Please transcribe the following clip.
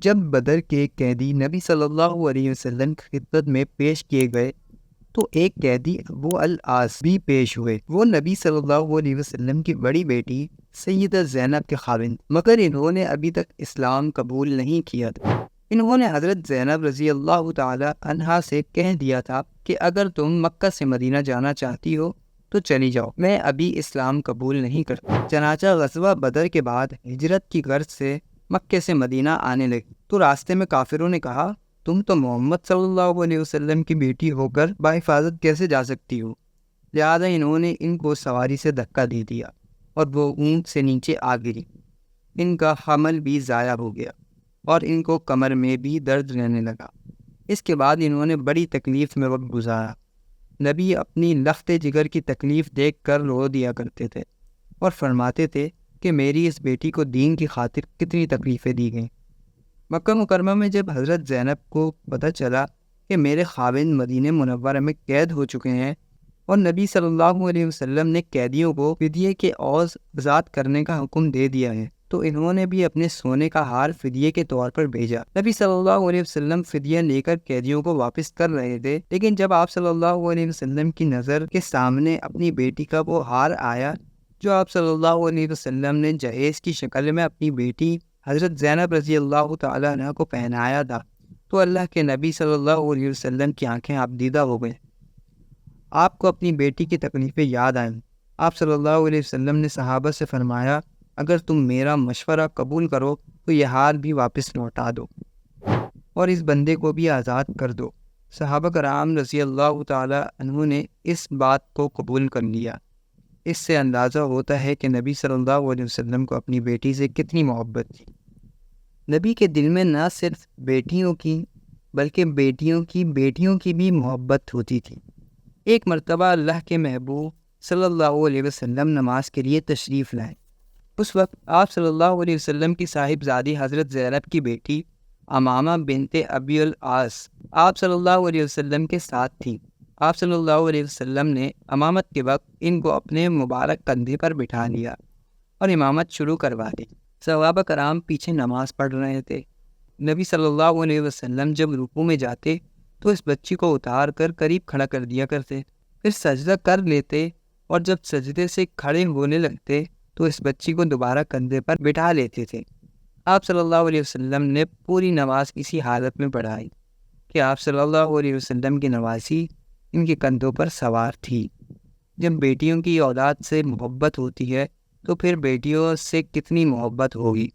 جب بدر کے قیدی نبی صلی اللہ علیہ وسلم کی خدمت میں پیش کیے گئے تو ایک قیدی ابو العاص بھی پیش ہوئے۔ وہ نبی صلی اللہ علیہ وسلم کی بڑی بیٹی سیدہ زینب کے خاوند، مگر انہوں نے ابھی تک اسلام قبول نہیں کیا تھا۔ انہوں نے حضرت زینب رضی اللہ تعالی عنہا سے کہہ دیا تھا کہ اگر تم مکہ سے مدینہ جانا چاہتی ہو تو چلی جاؤ، میں ابھی اسلام قبول نہیں کرتا۔ چنانچہ غزوہ بدر کے بعد ہجرت کی غرض سے مکے سے مدینہ آنے لگی تو راستے میں کافروں نے کہا، تم تو محمد صلی اللہ علیہ وسلم کی بیٹی ہو کر بحفاظت کیسے جا سکتی ہو؟ لہٰذا انہوں نے ان کو سواری سے دھکا دے دیا اور وہ اونٹ سے نیچے آ گری۔ ان کا حمل بھی ضائع ہو گیا اور ان کو کمر میں بھی درد رہنے لگا۔ اس کے بعد انہوں نے بڑی تکلیف میں وقت گزارا۔ نبی اپنی لخت جگر کی تکلیف دیکھ کر رو دیا کرتے تھے اور فرماتے تھے کہ میری اس بیٹی کو دین کی خاطر کتنی تکلیفیں دی گئیں۔ مکہ مکرمہ میں جب حضرت زینب کو پتہ چلا کہ میرے خاوند مدینہ منورہ میں قید ہو چکے ہیں اور نبی صلی اللہ علیہ وسلم نے قیدیوں کو فدیے کے عوض آزاد کرنے کا حکم دے دیا ہے، تو انہوں نے بھی اپنے سونے کا ہار فدیے کے طور پر بھیجا۔ نبی صلی اللہ علیہ وسلم فدیہ لے کر قیدیوں کو واپس کر رہے تھے، لیکن جب آپ صلی اللہ علیہ وسلم کی نظر کے سامنے اپنی بیٹی کا وہ ہار آیا جو آپ صلی اللہ علیہ وسلم نے جہیز کی شکل میں اپنی بیٹی حضرت زینب رضی اللہ تعالیٰ عنہ کو پہنایا تھا، تو اللہ کے نبی صلی اللہ علیہ وسلم کی آنکھیں آبدیدہ ہو گئیں۔ آپ کو اپنی بیٹی کی تکلیفیں یاد آئیں۔ آپ صلی اللہ علیہ وسلم نے صحابہ سے فرمایا، اگر تم میرا مشورہ قبول کرو تو یہ ہار بھی واپس لوٹا دو اور اس بندے کو بھی آزاد کر دو۔ صحابہ کرام رضی اللہ تعالیٰ عنہ نے اس بات کو قبول کر لیا۔ اس سے اندازہ ہوتا ہے کہ نبی صلی اللہ علیہ وسلم کو اپنی بیٹی سے کتنی محبت تھی۔ نبی کے دل میں نہ صرف بیٹیوں کی بلکہ بیٹیوں کی بھی محبت ہوتی تھی۔ ایک مرتبہ اللہ کے محبوب صلی اللہ علیہ وسلم نماز کے لیے تشریف لائے۔ اس وقت آپ صلی اللہ علیہ وسلم کی صاحبزادی حضرت زینب کی بیٹی امامہ بنت ابی العاص آپ صلی اللہ علیہ وسلم کے ساتھ تھی۔ آپ صلی اللہ علیہ وسلم نے امامت کے وقت ان کو اپنے مبارک کندھے پر بٹھا لیا اور امامت شروع کروا دی۔ صحابہ کرام پیچھے نماز پڑھ رہے تھے۔ نبی صلی اللہ علیہ وسلم جب رکوع میں جاتے تو اس بچی کو اتار کر قریب کھڑا کر دیا کرتے، پھر سجدہ کر لیتے اور جب سجدے سے کھڑے ہونے لگتے تو اس بچی کو دوبارہ کندھے پر بٹھا لیتے تھے۔ آپ صلی اللہ علیہ وسلم نے پوری نماز اسی حالت میں پڑھائی کہ آپ صلی اللہ علیہ وسلم کی نوازی ان کے کندھوں پر سوار تھی۔ جب بیٹیوں کی اولاد سے محبت ہوتی ہے تو پھر بیٹیوں سے کتنی محبت ہوگی۔